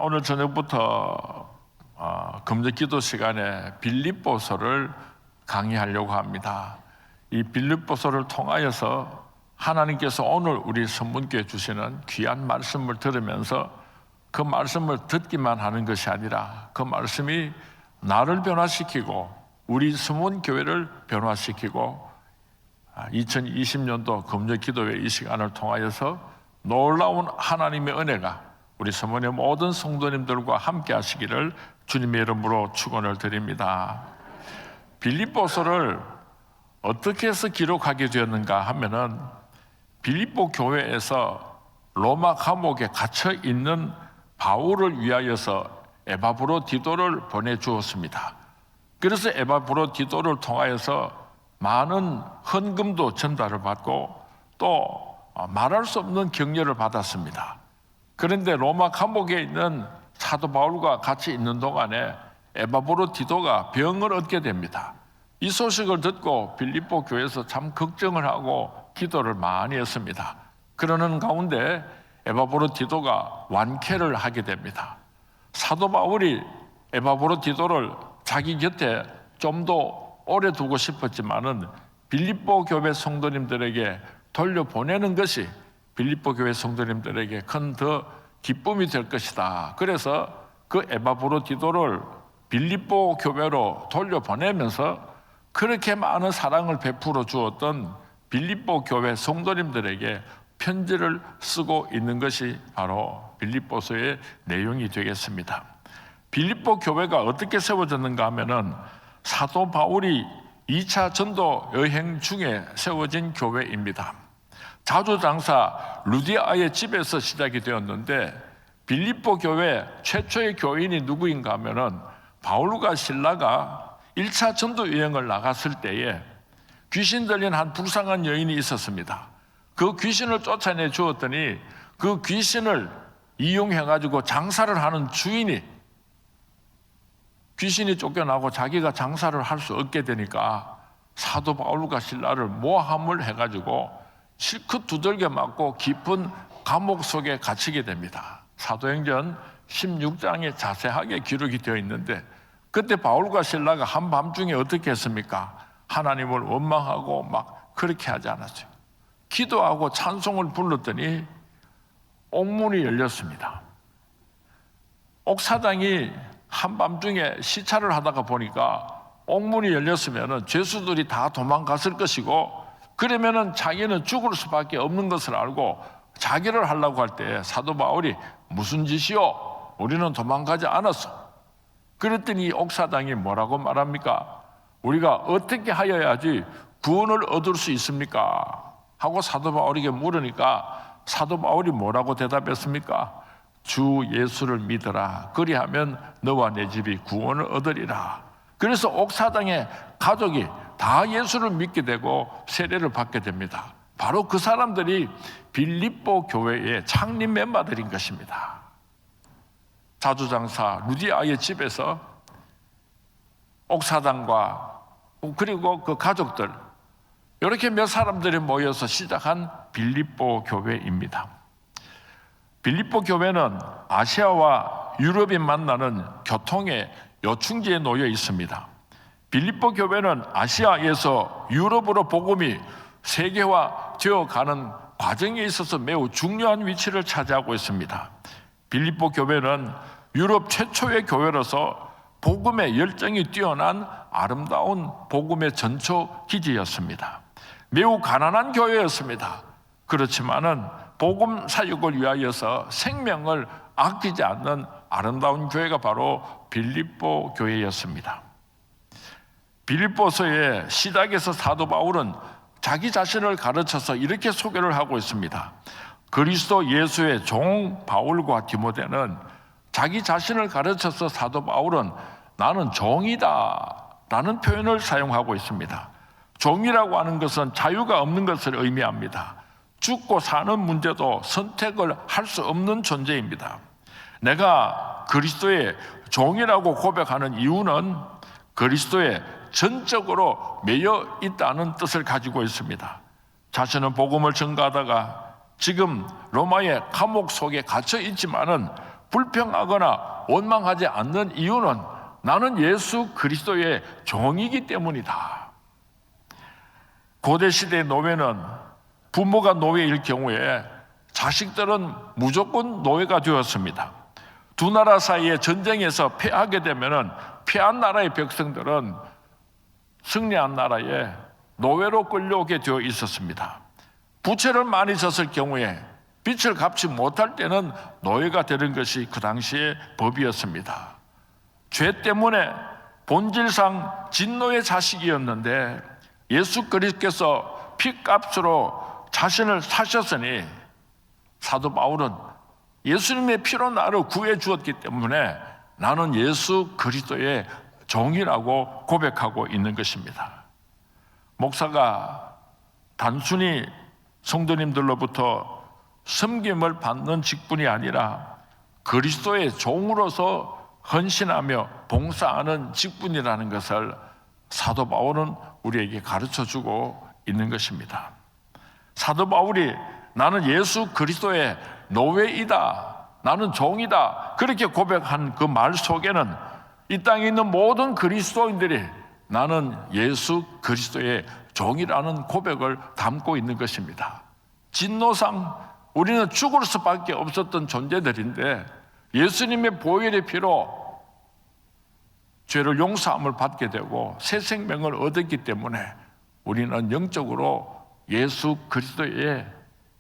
오늘 저녁부터 금요 기도 시간에 빌립보서를 강의하려고 합니다. 이 빌립보서를 통하여서 하나님께서 오늘 우리 선문교에 주시는 귀한 말씀을 들으면서 그 말씀을 듣기만 하는 것이 아니라 그 말씀이 나를 변화시키고 우리 선문교회를 변화시키고 2020년도 금요 기도회 이 시간을 통하여서 놀라운 하나님의 은혜가 우리 선문의 모든 성도님들과 함께 하시기를 주님의 이름으로 축원을 드립니다. 빌립보서를 어떻게 해서 기록하게 되었는가 하면은 빌립보 교회에서 로마 감옥에 갇혀 있는 바울을 위하여서 에바브로디도를 보내주었습니다. 그래서 에바브로디도를 통하여서 많은 헌금도 전달을 받고 또 말할 수 없는 격려를 받았습니다. 그런데 로마 감옥에 있는 사도 바울과 같이 있는 동안에 에바브로디도가 병을 얻게 됩니다. 이 소식을 듣고 빌립보 교회에서 참 걱정을 하고 기도를 많이 했습니다. 그러는 가운데 에바브로디도가 완쾌를 하게 됩니다. 사도 바울이 에바브로디도를 자기 곁에 좀 더 오래 두고 싶었지만은 빌립보 교회 성도님들에게 돌려보내는 것이 빌립보 교회 성도님들에게 큰 더 기쁨이 될 것이다. 그래서 그 에바브로디도를 빌립보 교회로 돌려보내면서 그렇게 많은 사랑을 베풀어 주었던 빌립보 교회 성도님들에게 편지를 쓰고 있는 것이 바로 빌립보서의 내용이 되겠습니다. 빌립보 교회가 어떻게 세워졌는가 하면은 사도 바울이 2차 전도 여행 중에 세워진 교회입니다. 자주장사 루디아의 집에서 시작이 되었는데 빌립보 교회 최초의 교인이 누구인가 하면은 바울과 실라가 1차 전도 여행을 나갔을 때에 귀신 들린 한 불쌍한 여인이 있었습니다. 그 귀신을 쫓아내 주었더니 그 귀신을 이용해가지고 장사를 하는 주인이 귀신이 쫓겨나고 자기가 장사를 할 수 없게 되니까 사도 바울과 실라를 모함을 해가지고 실컷 두들겨 맞고 깊은 감옥 속에 갇히게 됩니다. 사도행전 16장에 자세하게 기록이 되어 있는데 그때 바울과 실라가 한밤중에 어떻게 했습니까? 하나님을 원망하고 막 그렇게 하지 않았어요. 기도하고 찬송을 불렀더니 옥문이 열렸습니다. 옥사장이 한밤중에 시찰을 하다가 보니까 옥문이 열렸으면 죄수들이 다 도망갔을 것이고 그러면은 자기는 죽을 수밖에 없는 것을 알고 자기를 하려고 할 때 사도 바울이 무슨 짓이요? 우리는 도망가지 않았어. 그랬더니 옥사장이 뭐라고 말합니까? 우리가 어떻게 하여야지 구원을 얻을 수 있습니까? 하고 사도 바울에게 물으니까 사도 바울이 뭐라고 대답했습니까? 주 예수를 믿어라. 그리하면 너와 내 집이 구원을 얻으리라. 그래서 옥사장의 가족이 다 예수를 믿게 되고 세례를 받게 됩니다. 바로 그 사람들이 빌립보 교회의 창립 멤버들인 것입니다. 자주장사 루디아의 집에서 옥사장과 그리고 그 가족들 이렇게 몇 사람들이 모여서 시작한 빌립보 교회입니다. 빌립보 교회는 아시아와 유럽이 만나는 교통의 요충지에 놓여 있습니다. 빌립보 교회는 아시아에서 유럽으로 복음이 세계화되어 가는 과정에 있어서 매우 중요한 위치를 차지하고 있습니다. 빌립보 교회는 유럽 최초의 교회로서 복음의 열정이 뛰어난 아름다운 복음의 전초 기지였습니다. 매우 가난한 교회였습니다. 그렇지만은 복음 사역을 위하여서 생명을 아끼지 않는 아름다운 교회가 바로 빌립보 교회였습니다. 빌립보서의 시작에서 사도 바울은 자기 자신을 가르쳐서 이렇게 소개를 하고 있습니다. 그리스도 예수의 종 바울과 디모데는 자기 자신을 가르쳐서 사도 바울은 나는 종이다 라는 표현을 사용하고 있습니다. 종이라고 하는 것은 자유가 없는 것을 의미합니다. 죽고 사는 문제도 선택을 할 수 없는 존재입니다. 내가 그리스도의 종이라고 고백하는 이유는 그리스도에 전적으로 매여 있다는 뜻을 가지고 있습니다. 자신은 복음을 전가하다가 지금 로마의 감옥 속에 갇혀 있지만은 불평하거나 원망하지 않는 이유는 나는 예수 그리스도의 종이기 때문이다. 고대 시대의 노예는 부모가 노예일 경우에 자식들은 무조건 노예가 되었습니다. 두 나라 사이에 전쟁에서 패하게 되면 패한 나라의 백성들은 승리한 나라에 노예로 끌려오게 되어 있었습니다. 부채를 많이 졌을 경우에 빚을 갚지 못할 때는 노예가 되는 것이 그 당시의 법이었습니다. 죄 때문에 본질상 진노의 자식이었는데 예수 그리스도께서 피값으로 자신을 사셨으니 사도 바울은 예수님의 피로 나를 구해 주었기 때문에 나는 예수 그리스도의 종이라고 고백하고 있는 것입니다. 목사가 단순히 성도님들로부터 섬김을 받는 직분이 아니라 그리스도의 종으로서 헌신하며 봉사하는 직분이라는 것을 사도 바울은 우리에게 가르쳐주고 있는 것입니다. 사도 바울이 나는 예수 그리스도의 노예이다, 나는 종이다, 그렇게 고백한 그 말 속에는 이 땅에 있는 모든 그리스도인들이 나는 예수 그리스도의 종이라는 고백을 담고 있는 것입니다. 진노상 우리는 죽을 수밖에 없었던 존재들인데 예수님의 보혈의 피로 죄를 용서함을 받게 되고 새 생명을 얻었기 때문에 우리는 영적으로 예수 그리스도의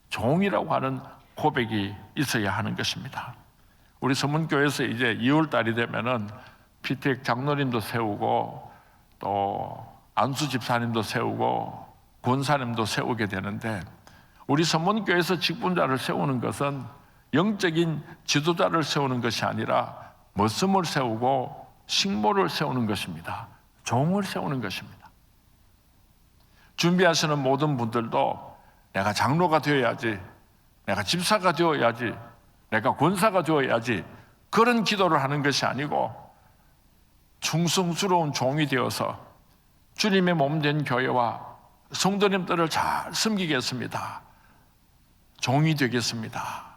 종이라고 하는 고백이 있어야 하는 것입니다. 우리 서문교회에서 이제 2월 달이 되면은 피택 장로님도 세우고 또 안수 집사님도 세우고 권사님도 세우게 되는데 우리 서문교회에서 직분자를 세우는 것은 영적인 지도자를 세우는 것이 아니라 머슴을 세우고 식모를 세우는 것입니다. 종을 세우는 것입니다. 준비하시는 모든 분들도 내가 장로가 되어야지, 내가 집사가 되어야지, 내가 권사가 되어야지 그런 기도를 하는 것이 아니고 충성스러운 종이 되어서 주님의 몸된 교회와 성도님들을 잘 섬기겠습니다. 종이 되겠습니다.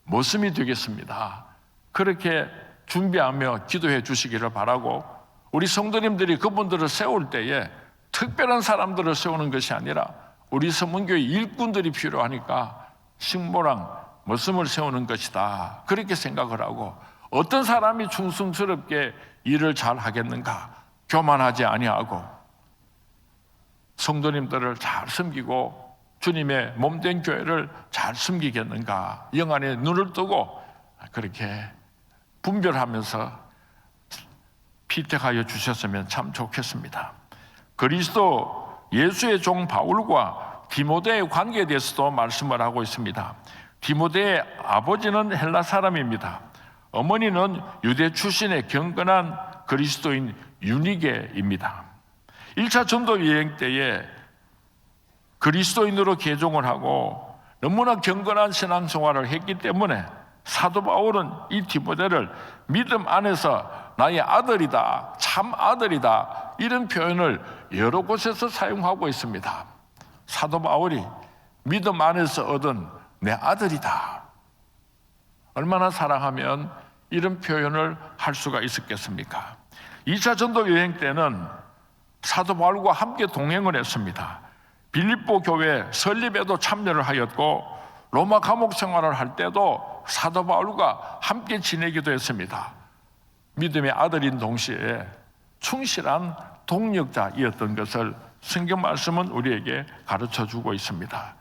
머슴이 되겠습니다. 그렇게 준비하며 기도해 주시기를 바라고 우리 성도님들이 그분들을 세울 때에 특별한 사람들을 세우는 것이 아니라 우리 서문교회 일꾼들이 필요하니까 식모랑 머슴을 세우는 것이다. 그렇게 생각을 하고 어떤 사람이 충성스럽게 일을 잘 하겠는가? 교만하지 아니하고 성도님들을 잘 섬기고 주님의 몸된 교회를 잘 섬기겠는가? 영안에 눈을 뜨고 그렇게 분별하면서 피택하여 주셨으면 참 좋겠습니다. 그리스도 예수의 종 바울과 디모데의 관계에 대해서도 말씀을 하고 있습니다. 디모데의 아버지는 헬라 사람입니다. 어머니는 유대 출신의 경건한 그리스도인 유니게입니다. 1차 전도 여행 때에 그리스도인으로 개종을 하고 너무나 경건한 신앙생활을 했기 때문에 사도 바울은 이 디모데를 믿음 안에서 나의 아들이다, 참 아들이다, 이런 표현을 여러 곳에서 사용하고 있습니다. 사도 바울이 믿음 안에서 얻은 내 아들이다. 얼마나 사랑하면 이런 표현을 할 수가 있었겠습니까? 2차 전도 여행 때는 사도 바울과 함께 동행을 했습니다. 빌립보 교회 설립에도 참여를 하였고 로마 감옥 생활을 할 때도 사도 바울과 함께 지내기도 했습니다. 믿음의 아들인 동시에 충실한 동력자이었던 것을 성경 말씀은 우리에게 가르쳐주고 있습니다.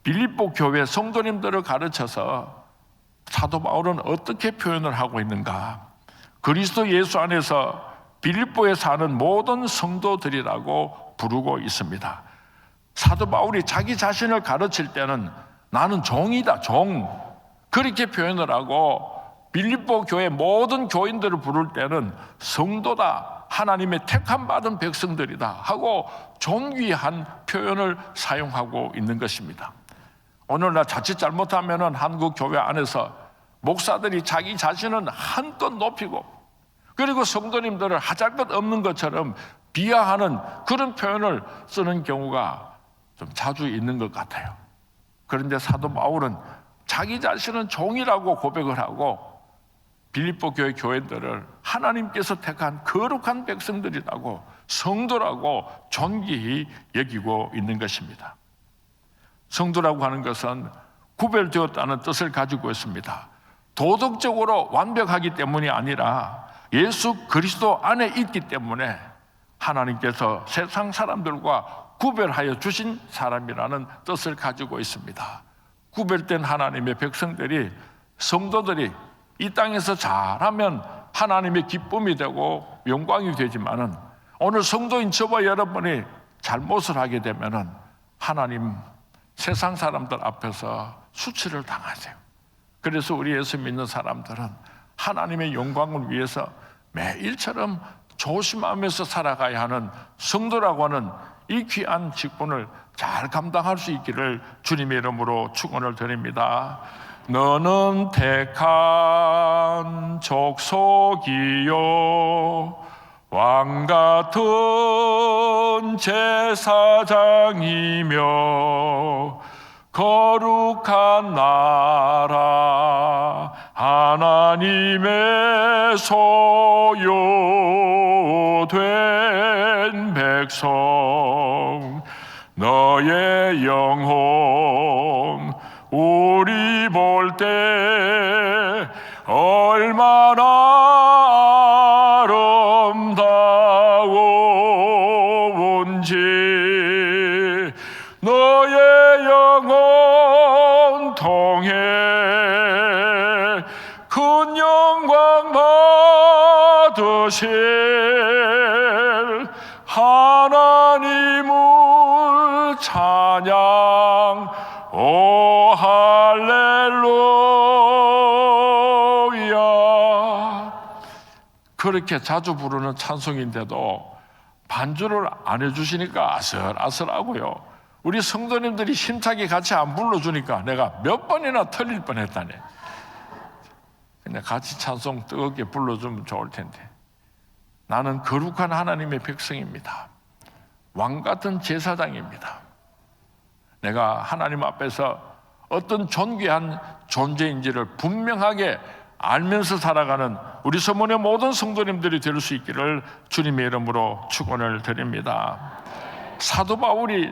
빌립보 교회 성도님들을 가르쳐서 사도 바울은 어떻게 표현을 하고 있는가? 그리스도 예수 안에서 빌립보에 사는 모든 성도들이라고 부르고 있습니다. 사도 바울이 자기 자신을 가르칠 때는 나는 종이다, 종, 그렇게 표현을 하고 빌립보 교회 모든 교인들을 부를 때는 성도다, 하나님의 택함 받은 백성들이다 하고 존귀한 표현을 사용하고 있는 것입니다. 오늘날 자칫 잘못하면 한국 교회 안에서 목사들이 자기 자신은 한껏 높이고 그리고 성도님들을 하잘것 없는 것처럼 비하하는 그런 표현을 쓰는 경우가 좀 자주 있는 것 같아요. 그런데 사도 바울은 자기 자신은 종이라고 고백을 하고 빌립보 교회 교회들을 하나님께서 택한 거룩한 백성들이라고, 성도라고 존귀히 여기고 있는 것입니다. 성도라고 하는 것은 구별되었다는 뜻을 가지고 있습니다. 도덕적으로 완벽하기 때문이 아니라 예수 그리스도 안에 있기 때문에 하나님께서 세상 사람들과 구별하여 주신 사람이라는 뜻을 가지고 있습니다. 구별된 하나님의 백성들이, 성도들이 이 땅에서 잘하면 하나님의 기쁨이 되고 영광이 되지만은, 오늘 성도인 저와 여러분이 잘못을 하게 되면은 하나님, 세상 사람들 앞에서 수치를 당하세요. 그래서 우리 예수 믿는 사람들은 하나님의 영광을 위해서 매일처럼 조심하면서 살아가야 하는 성도라고 하는 이 귀한 직분을 잘 감당할 수 있기를 주님의 이름으로 축원을 드립니다. 너는 택한 족속이요 왕같은 제사장이며 거룩한 나라 하나님의 소유된 백성, 너의 영혼 우리 볼 때 얼마나 아름다운지, 너의 영혼 통해 큰 영광 받으실 하나님을 찬양. 오 할렐루야. 그렇게 자주 부르는 찬송인데도 반주를 안 해주시니까 아슬아슬하고요. 우리 성도님들이 힘차게 같이 안 불러주니까 내가 몇 번이나 틀릴 뻔했다네. 그냥 같이 찬송 뜨겁게 불러주면 좋을 텐데. 나는 거룩한 하나님의 백성입니다. 왕같은 제사장입니다. 내가 하나님 앞에서 어떤 존귀한 존재인지를 분명하게 알면서 살아가는 우리 서문의 모든 성도님들이 될 수 있기를 주님의 이름으로 축원을 드립니다. 사도 바울이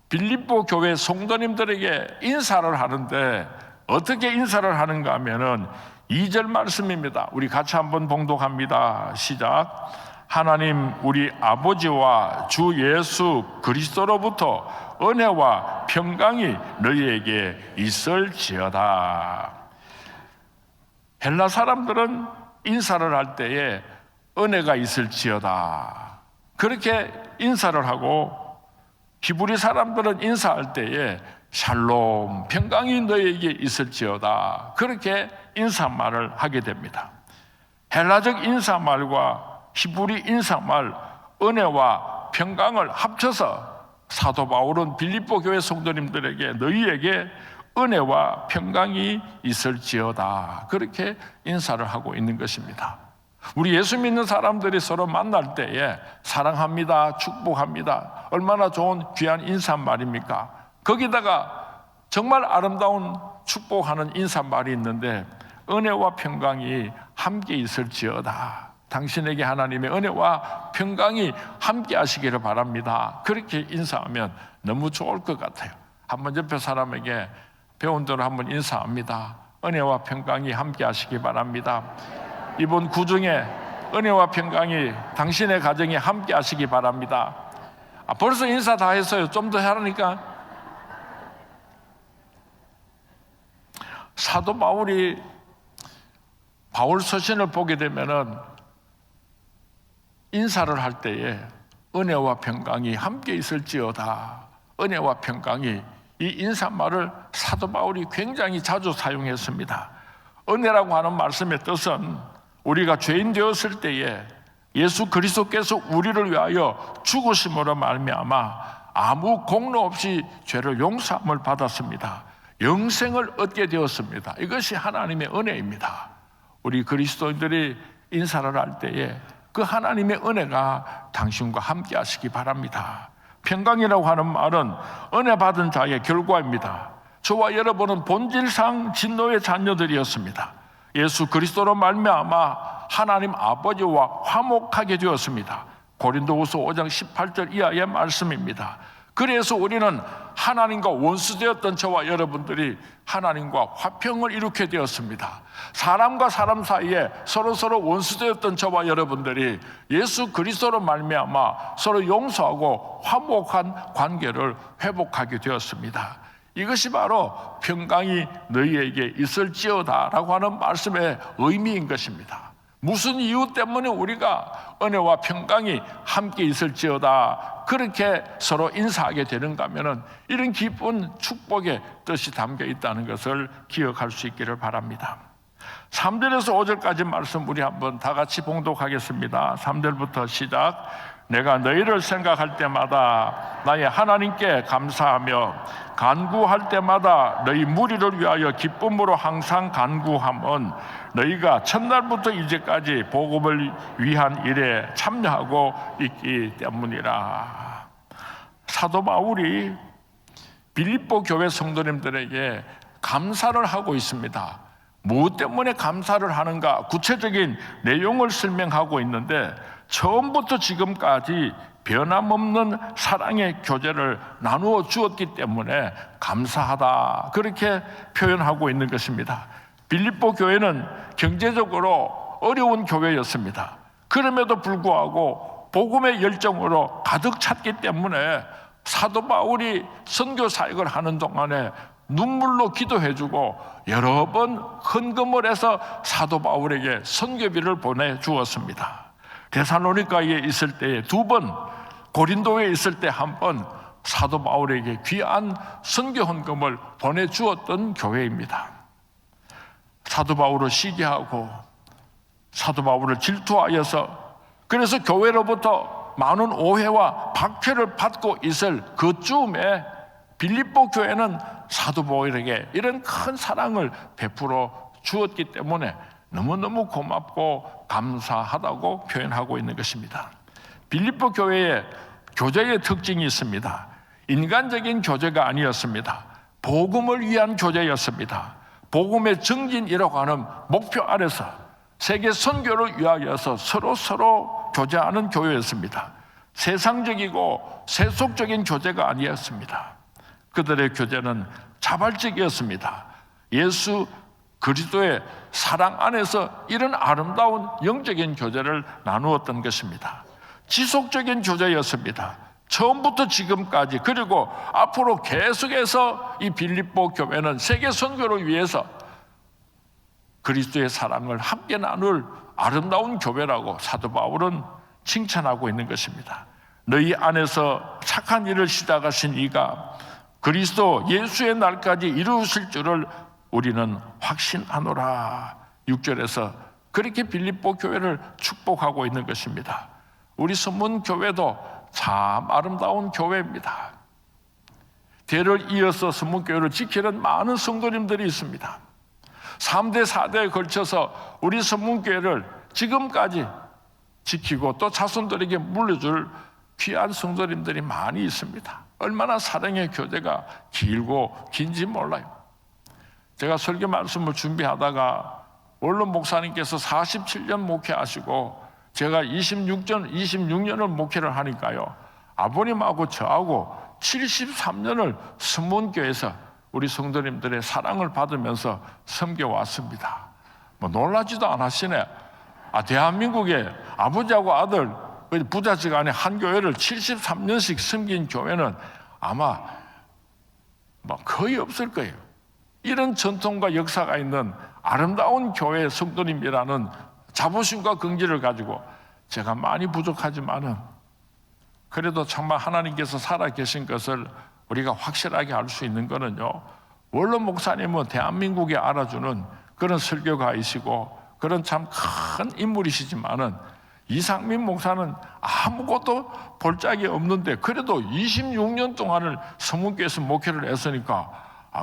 빌립보 교회 성도님들에게 인사를 하는데 어떻게 인사를 하는가 하면은 2절 말씀입니다. 우리 같이 한번 봉독합니다. 시작. 하나님 우리 아버지와 주 예수 그리스도로부터 은혜와 평강이 너희에게 있을지어다. 헬라 사람들은 인사를 할 때에 은혜가 있을지어다 그렇게 인사를 하고, 히브리 사람들은 인사할 때에 샬롬, 평강이 너희에게 있을지어다 그렇게 인사말을 하게 됩니다. 헬라적 인사말과 히브리 인사말, 은혜와 평강을 합쳐서 사도 바울은 빌립보 교회 성도님들에게 너희에게 은혜와 평강이 있을지어다 그렇게 인사를 하고 있는 것입니다. 우리 예수 믿는 사람들이 서로 만날 때에 사랑합니다, 축복합니다, 얼마나 좋은 귀한 인사말입니까? 거기다가 정말 아름다운 축복하는 인사말이 있는데, 은혜와 평강이 함께 있을지어다. 당신에게 하나님의 은혜와 평강이 함께 하시기를 바랍니다. 그렇게 인사하면 너무 좋을 것 같아요. 한번 옆에 사람에게 배운 대로 한번 인사합니다. 은혜와 평강이 함께 하시기 바랍니다. 이번 구중에 은혜와 평강이 당신의 가정에 함께 하시기 바랍니다. 벌써 인사 다 했어요. 좀 더 하라니까. 사도 바울이 바울 서신을 보게 되면은 인사를 할 때에 은혜와 평강이 함께 있을지어다, 은혜와 평강이, 이 인사말을 사도 바울이 굉장히 자주 사용했습니다. 은혜라고 하는 말씀의 뜻은 우리가 죄인 되었을 때에 예수 그리스도께서 우리를 위하여 죽으심으로 말미암아 아무 공로 없이 죄를 용서함을 받았습니다. 영생을 얻게 되었습니다. 이것이 하나님의 은혜입니다. 우리 그리스도인들이 인사를 할 때에 그 하나님의 은혜가 당신과 함께 하시기 바랍니다. 평강이라고 하는 말은 은혜 받은 자의 결과입니다. 저와 여러분은 본질상 진노의 자녀들이었습니다. 예수 그리스도로 말미암아 하나님 아버지와 화목하게 되었습니다. 고린도후서 5장 18절 이하의 말씀입니다. 그래서 우리는 하나님과 원수되었던 저와 여러분들이 하나님과 화평을 이루게 되었습니다. 사람과 사람 사이에 서로 원수되었던 저와 여러분들이 예수 그리스도로 말미암아 서로 용서하고 화목한 관계를 회복하게 되었습니다. 이것이 바로 평강이 너희에게 있을지어다라고 하는 말씀의 의미인 것입니다. 무슨 이유 때문에 우리가 은혜와 평강이 함께 있을지어다 그렇게 서로 인사하게 되는가 하면은 이런 깊은 축복의 뜻이 담겨 있다는 것을 기억할 수 있기를 바랍니다. 3절에서 5절까지 말씀 우리 한번 다 같이 봉독하겠습니다. 3절부터 시작. 내가 너희를 생각할 때마다 나의 하나님께 감사하며 간구할 때마다 너희 무리를 위하여 기쁨으로 항상 간구함은 너희가 첫날부터 이제까지 복음을 위한 일에 참여하고 있기 때문이라. 사도 바울이 빌립보 교회 성도님들에게 감사를 하고 있습니다. 무엇 때문에 감사를 하는가 구체적인 내용을 설명하고 있는데 처음부터 지금까지 변함없는 사랑의 교제를 나누어 주었기 때문에 감사하다 그렇게 표현하고 있는 것입니다. 빌립보 교회는 경제적으로 어려운 교회였습니다. 그럼에도 불구하고 복음의 열정으로 가득 찼기 때문에 사도 바울이 선교 사역을 하는 동안에 눈물로 기도해주고 여러 번 헌금을 해서 사도 바울에게 선교비를 보내주었습니다. 데살로니가에 있을 때에 2번, 고린도에 있을 때 1번 사도 바울에게 귀한 선교 헌금을 보내주었던 교회입니다. 사도 바울을 시기하고 사도 바울을 질투하여서 그래서 교회로부터 많은 오해와 박해를 받고 있을 그쯤에 빌립보 교회는 사도 바울에게 이런 큰 사랑을 베풀어 주었기 때문에 너무너무 고맙고 감사하다고 표현하고 있는 것입니다. 빌립보 교회의 교제의 특징이 있습니다. 인간적인 교제가 아니었습니다. 복음을 위한 교제였습니다. 복음의 증진이라고 하는 목표 아래서 세계 선교를 위하여서 서로 교제하는 교회였습니다. 세상적이고 세속적인 교제가 아니었습니다. 그들의 교제는 자발적이었습니다. 예수 그리스도의 사랑 안에서 이런 아름다운 영적인 교제를 나누었던 것입니다. 지속적인 교제였습니다. 처음부터 지금까지 그리고 앞으로 계속해서 이 빌립보 교회는 세계 선교를 위해서 그리스도의 사랑을 함께 나눌 아름다운 교회라고 사도 바울은 칭찬하고 있는 것입니다. 너희 안에서 착한 일을 시작하신 이가 그리스도 예수의 날까지 이루실 줄을 우리는 확신하노라. 6절에서 그렇게 빌립보 교회를 축복하고 있는 것입니다. 우리 서문교회도 참 아름다운 교회입니다. 대를 이어서 서문교회를 지키는 많은 성도님들이 있습니다. 3대 4대에 걸쳐서 우리 서문교회를 지금까지 지키고 또 자손들에게 물려줄 귀한 성도님들이 많이 있습니다. 얼마나 사랑의 교제가 길고 긴지 몰라요. 제가 설교 말씀을 준비하다가 원로 목사님께서 47년 목회하시고 제가 26년을 목회를 하니까요, 아버님하고 저하고 73년을 서문교회에서 우리 성도님들의 사랑을 받으면서 섬겨왔습니다. 뭐 놀라지도 않으시네. 대한민국에 아버지하고 아들 부자지간에 한 교회를 73년씩 섬긴 교회는 아마 거의 없을 거예요. 이런 전통과 역사가 있는 아름다운 교회 성도님이라는 자부심과 긍지를 가지고 제가 많이 부족하지만은 그래도 정말 하나님께서 살아계신 것을 우리가 확실하게 알 수 있는 거는요, 원로 목사님은 대한민국에 알아주는 그런 설교가이시고 그런 참 큰 인물이시지만은 이상민 목사는 아무것도 볼 짝이 없는데 그래도 26년 동안을 서문교회에서 목회를 했으니까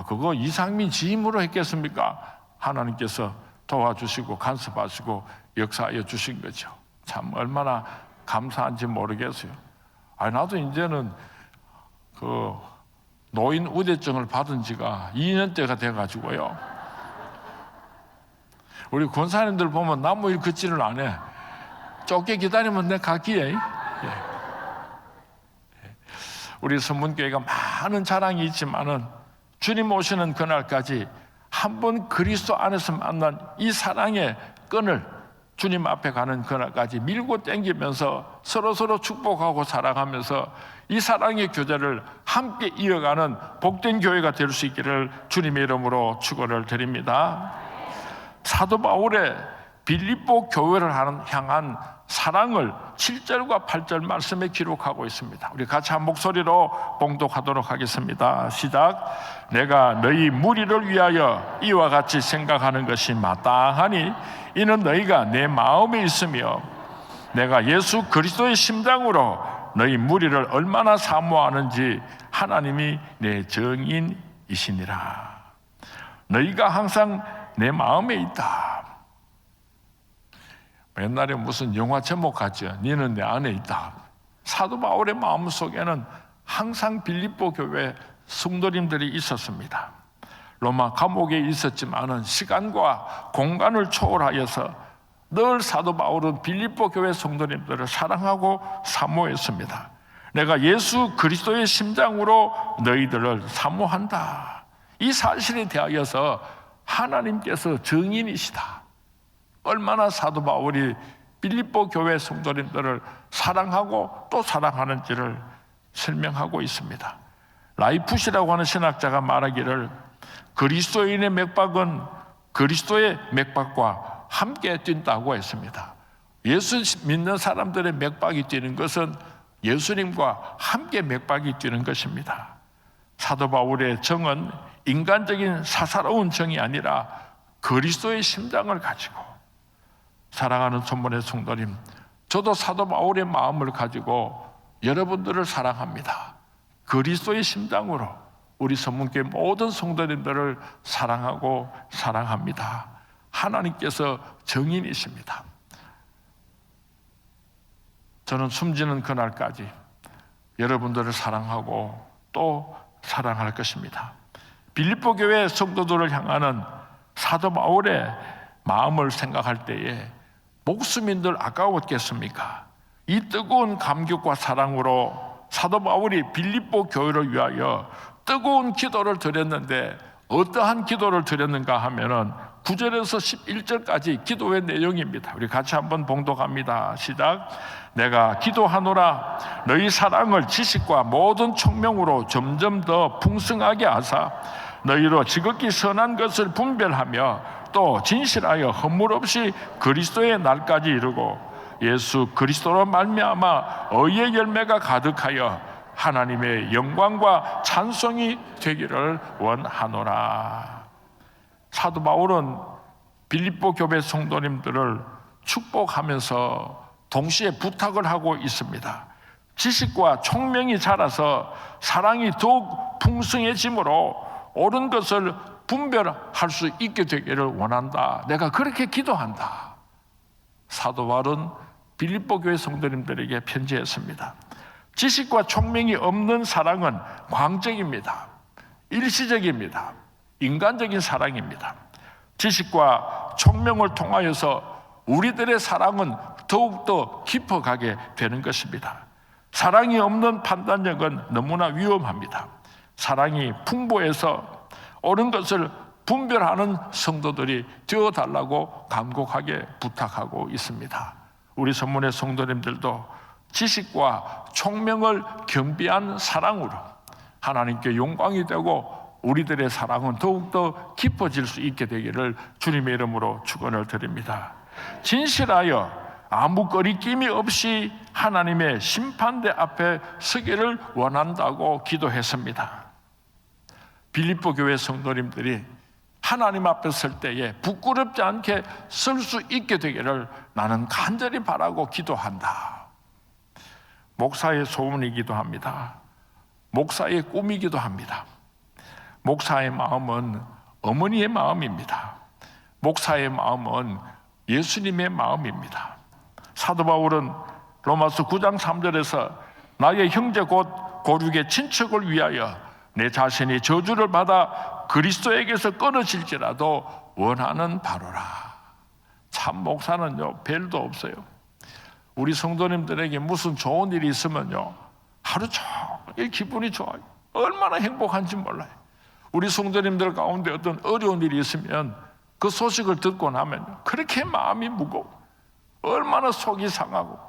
그거 이상민 지 힘으로 했겠습니까? 하나님께서 도와주시고 간섭하시고 역사하여 주신 거죠. 참 얼마나 감사한지 모르겠어요. 나도 이제는 그 노인 우대증을 받은 지가 2년째가 돼가지고요. 우리 권사님들 보면 나무 일 걷지를 안 해. 좁게 기다리면 내 가기에. 우리 선문교회가 많은 자랑이 있지만은 주님 오시는 그날까지 한번 그리스도 안에서 만난 이 사랑의 끈을 주님 앞에 가는 그날까지 밀고 당기면서 서로 축복하고 사랑하면서 이 사랑의 교제를 함께 이어가는 복된 교회가 될 수 있기를 주님의 이름으로 축원을 드립니다. 사도 바울의 빌립보 교회를 향한 사랑을 7절과 8절 말씀에 기록하고 있습니다. 우리 같이 한 목소리로 봉독하도록 하겠습니다. 시작. 내가 너희 무리를 위하여 이와 같이 생각하는 것이 마땅하니 이는 너희가 내 마음에 있으며 내가 예수 그리스도의 심장으로 너희 무리를 얼마나 사모하는지 하나님이 내 증인이시니라. 너희가 항상 내 마음에 있다. 옛날에 무슨 영화 제목 같죠. 너는 내 안에 있다. 사도 바울의 마음속에는 항상 빌립보 교회 성도님들이 있었습니다. 로마 감옥에 있었지만은 시간과 공간을 초월하여서 늘 사도 바울은 빌립보 교회 성도님들을 사랑하고 사모했습니다. 내가 예수 그리스도의 심장으로 너희들을 사모한다. 이 사실에 대하여서 하나님께서 증인이시다. 얼마나 사도 바울이 빌립보 교회 성도님들을 사랑하고 또 사랑하는지를 설명하고 있습니다. 라이푸시라고 하는 신학자가 말하기를 그리스도인의 맥박은 그리스도의 맥박과 함께 뛴다고 했습니다. 예수 믿는 사람들의 맥박이 뛰는 것은 예수님과 함께 맥박이 뛰는 것입니다. 사도 바울의 정은 인간적인 사사로운 정이 아니라 그리스도의 심장을 가지고, 사랑하는 손문의 성도님, 저도 사도 바울의 마음을 가지고 여러분들을 사랑합니다. 그리스도의 심장으로 우리 선문교회 모든 성도님들을 사랑하고 사랑합니다. 하나님께서 증인이십니다. 저는 숨지는 그날까지 여러분들을 사랑하고 또 사랑할 것입니다. 빌립보 교회 성도들을 향하는 사도 바울의 마음을 생각할 때에 목숨이 늘 아까웠겠습니까? 이 뜨거운 감격과 사랑으로 사도 바울이 빌립보 교회를 위하여 뜨거운 기도를 드렸는데 어떠한 기도를 드렸는가 하면은 9절에서 11절까지 기도의 내용입니다. 우리 같이 한번 봉독합니다. 시작. 내가 기도하노라 너희 사랑을 지식과 모든 총명으로 점점 더 풍성하게 하사 너희로 지극히 선한 것을 분별하며 또 진실하여 허물 없이 그리스도의 날까지 이르고 예수 그리스도로 말미암아 의의 열매가 가득하여 하나님의 영광과 찬송이 되기를 원하노라. 사도 바울은 빌립보 교회 성도님들을 축복하면서 동시에 부탁을 하고 있습니다. 지식과 총명이 자라서 사랑이 더욱 풍성해지므로 옳은 것을 분별할 수 있게 되기를 원한다. 내가 그렇게 기도한다. 사도 바울은 빌립보 교회 성도님들에게 편지했습니다. 지식과 총명이 없는 사랑은 광적입니다. 일시적입니다. 인간적인 사랑입니다. 지식과 총명을 통하여서 우리들의 사랑은 더욱더 깊어가게 되는 것입니다. 사랑이 없는 판단력은 너무나 위험합니다. 사랑이 풍부해서 옳은 것을 분별하는 성도들이 되어달라고 간곡하게 부탁하고 있습니다. 우리 선문의 성도님들도 지식과 총명을 겸비한 사랑으로 하나님께 영광이 되고 우리들의 사랑은 더욱더 깊어질 수 있게 되기를 주님의 이름으로 축원을 드립니다. 진실하여 아무 거리낌이 없이 하나님의 심판대 앞에 서기를 원한다고 기도했습니다. 빌립보 교회 성도님들이 하나님 앞에 설 때에 부끄럽지 않게 설 수 있게 되기를 나는 간절히 바라고 기도한다. 목사의 소원이기도 합니다. 목사의 꿈이기도 합니다. 목사의 마음은 어머니의 마음입니다. 목사의 마음은 예수님의 마음입니다. 사도 바울은 로마서 9장 3절에서 나의 형제 곧 고륙의 친척을 위하여 내 자신이 저주를 받아 그리스도에게서 끊어질지라도 원하는 바로라. 참 목사는요 별도 없어요. 우리 성도님들에게 무슨 좋은 일이 있으면요 하루 종일 기분이 좋아요. 얼마나 행복한지 몰라요. 우리 성도님들 가운데 어떤 어려운 일이 있으면 그 소식을 듣고 나면 그렇게 마음이 무거워. 얼마나 속이 상하고.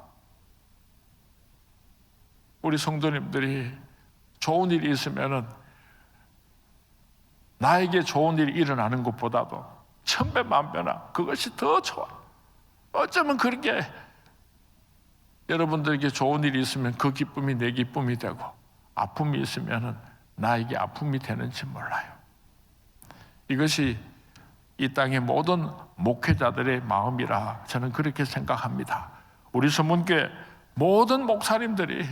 우리 성도님들이 좋은 일이 있으면 나에게 좋은 일이 일어나는 것보다도 천배 만배나 그것이 더 좋아. 어쩌면 그렇게 여러분들에게 좋은 일이 있으면 그 기쁨이 내 기쁨이 되고 아픔이 있으면 나에게 아픔이 되는지 몰라요. 이것이 이 땅의 모든 목회자들의 마음이라 저는 그렇게 생각합니다. 우리 서문교회 모든 목사님들이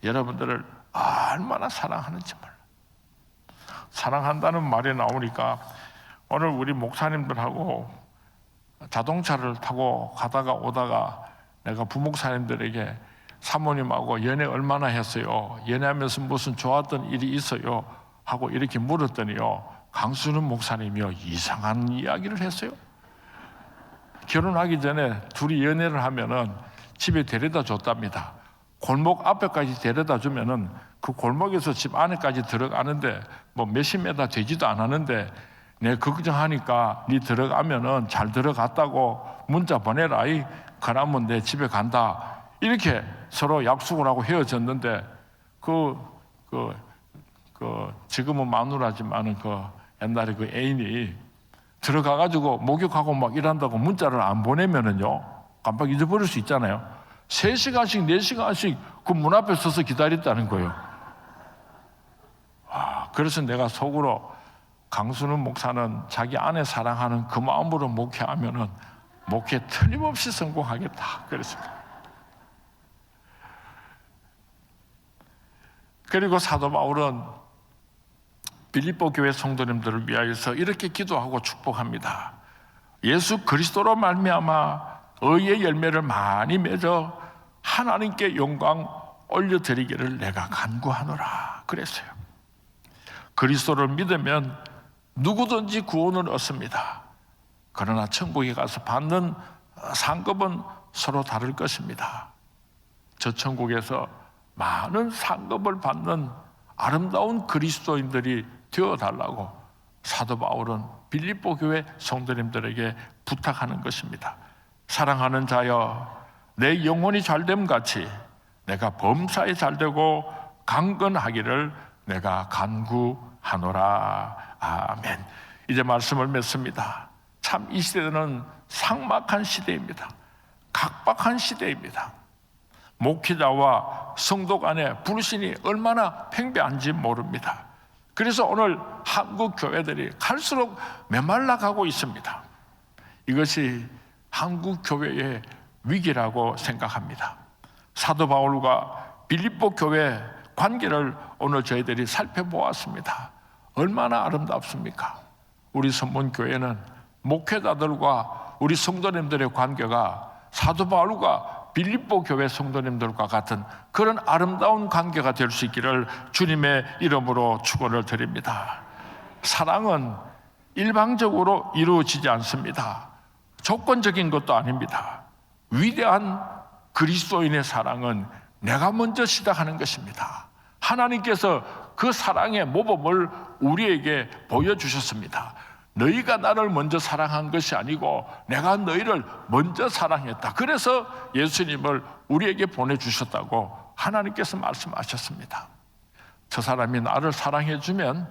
여러분들을 얼마나 사랑하는지 몰라요. 사랑한다는 말이 나오니까 오늘 우리 목사님들하고 자동차를 타고 가다가 오다가 내가 부목사님들에게 사모님하고 연애 얼마나 했어요? 연애하면서 무슨 좋았던 일이 있어요? 하고 이렇게 물었더니요 강순은 목사님이요 이상한 이야기를 했어요. 결혼하기 전에 둘이 연애를 하면은 집에 데려다 줬답니다. 골목 앞에까지 데려다 주면은 그 골목에서 집 안에까지 들어가는데 뭐 몇십 메다 되지도 않았는데 내 걱정하니까 네 들어가면은 잘 들어갔다고 문자 보내라. 그러면 내 집에 간다. 이렇게 서로 약속을 하고 헤어졌는데 지금은 마누라지만은 옛날에 그 애인이 들어가가지고 목욕하고 막 일한다고 문자를 안 보내면은요 깜빡 잊어버릴 수 있잖아요. 3시간씩 4시간씩 그 문 앞에 서서 기다렸다는 거예요. 그래서 내가 속으로 강순은 목사는 자기 아내 사랑하는 그 마음으로 목회하면은 목회 틀림없이 성공하겠다 그랬습니다. 그리고 사도 바울은 빌립보 교회 성도님들을 위하여서 이렇게 기도하고 축복합니다. 예수 그리스도로 말미암아 의의 열매를 많이 맺어 하나님께 영광 올려드리기를 내가 간구하노라 그랬어요. 그리스도를 믿으면 누구든지 구원을 얻습니다. 그러나 천국에 가서 받는 상급은 서로 다를 것입니다. 저 천국에서 많은 상급을 받는 아름다운 그리스도인들이 되어달라고 사도 바울은 빌립보 교회 성도님들에게 부탁하는 것입니다. 사랑하는 자여 내 영혼이 잘됨 같이 내가 범사에 잘되고 강건하기를 내가 간구하노라. 아멘. 이제 말씀을 맺습니다. 참 이 시대는 삭막한 시대입니다. 각박한 시대입니다. 목회자와 성도 간의 불신이 얼마나 팽배한지 모릅니다. 그래서 오늘 한국 교회들이 갈수록 메말라가고 있습니다. 이것이 한국 교회의 위기라고 생각합니다. 사도 바울과 빌립보 교회 관계를 오늘 저희들이 살펴보았습니다. 얼마나 아름답습니까? 우리 선문교회는 목회자들과 우리 성도님들의 관계가 사도 바울과 빌립보 교회 성도님들과 같은 그런 아름다운 관계가 될 수 있기를 주님의 이름으로 축원을 드립니다. 사랑은 일방적으로 이루어지지 않습니다. 조건적인 것도 아닙니다. 위대한 그리스도인의 사랑은 내가 먼저 시작하는 것입니다. 하나님께서 그 사랑의 모범을 우리에게 보여주셨습니다. 너희가 나를 먼저 사랑한 것이 아니고 내가 너희를 먼저 사랑했다. 그래서 예수님을 우리에게 보내주셨다고 하나님께서 말씀하셨습니다. 저 사람이 나를 사랑해주면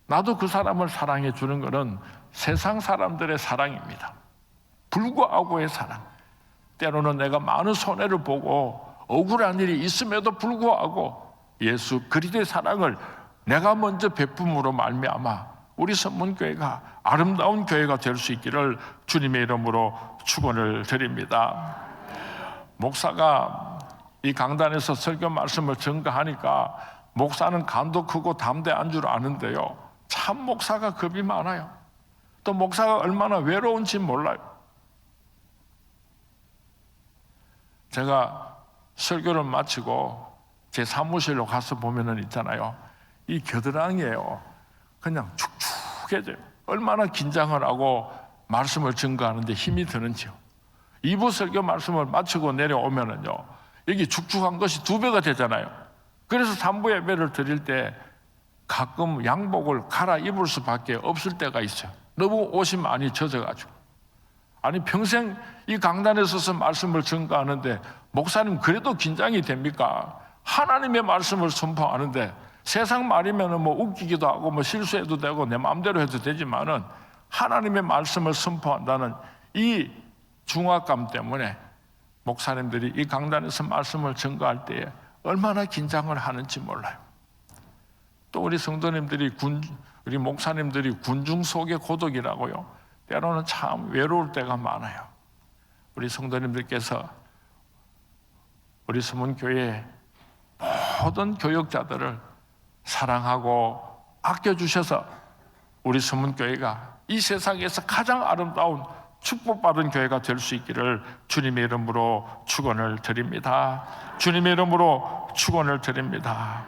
나도 그 사람을 사랑해주는 것은 세상 사람들의 사랑입니다. 불구하고의 사랑. 때로는 내가 많은 손해를 보고 억울한 일이 있음에도 불구하고 예수 그리스도의 사랑을 내가 먼저 베품으로 말미암아 우리 선문교회가 아름다운 교회가 될 수 있기를 주님의 이름으로 축원을 드립니다. 목사가 이 강단에서 설교 말씀을 전가하니까 목사는 간도 크고 담대한 줄 아는데요, 참 목사가 겁이 많아요. 또 목사가 얼마나 외로운지 몰라요. 제가 설교를 마치고 제 사무실로 가서 보면은 있잖아요, 이 겨드랑이에요. 그냥 축축해져요. 얼마나 긴장을 하고 말씀을 증거하는데 힘이 드는지요? 2부 설교 말씀을 마치고 내려오면은요, 여기 축축한 것이 2배가 되잖아요. 그래서 3부 예배를 드릴 때 가끔 양복을 갈아입을 수밖에 없을 때가 있어요. 너무 옷이 많이 젖어가지고. 아니, 평생 이 강단에 서서 말씀을 증거하는데 목사님 그래도 긴장이 됩니까? 하나님의 말씀을 선포하는데 세상 말이면 뭐 웃기기도 하고 뭐 실수해도 되고 내 마음대로 해도 되지만은 하나님의 말씀을 선포한다는 이 중압감 때문에 목사님들이 이 강단에서 말씀을 증거할 때에 얼마나 긴장을 하는지 몰라요. 또 우리 성도님들이 우리 목사님들이 군중 속의 고독이라고요. 때로는 참 외로울 때가 많아요. 우리 성도님들께서 우리 서문교회 모든 교역자들을 사랑하고 아껴주셔서 우리 서문교회가 이 세상에서 가장 아름다운 축복받은 교회가 될 수 있기를 주님의 이름으로 축원을 드립니다. 주님의 이름으로 축원을 드립니다.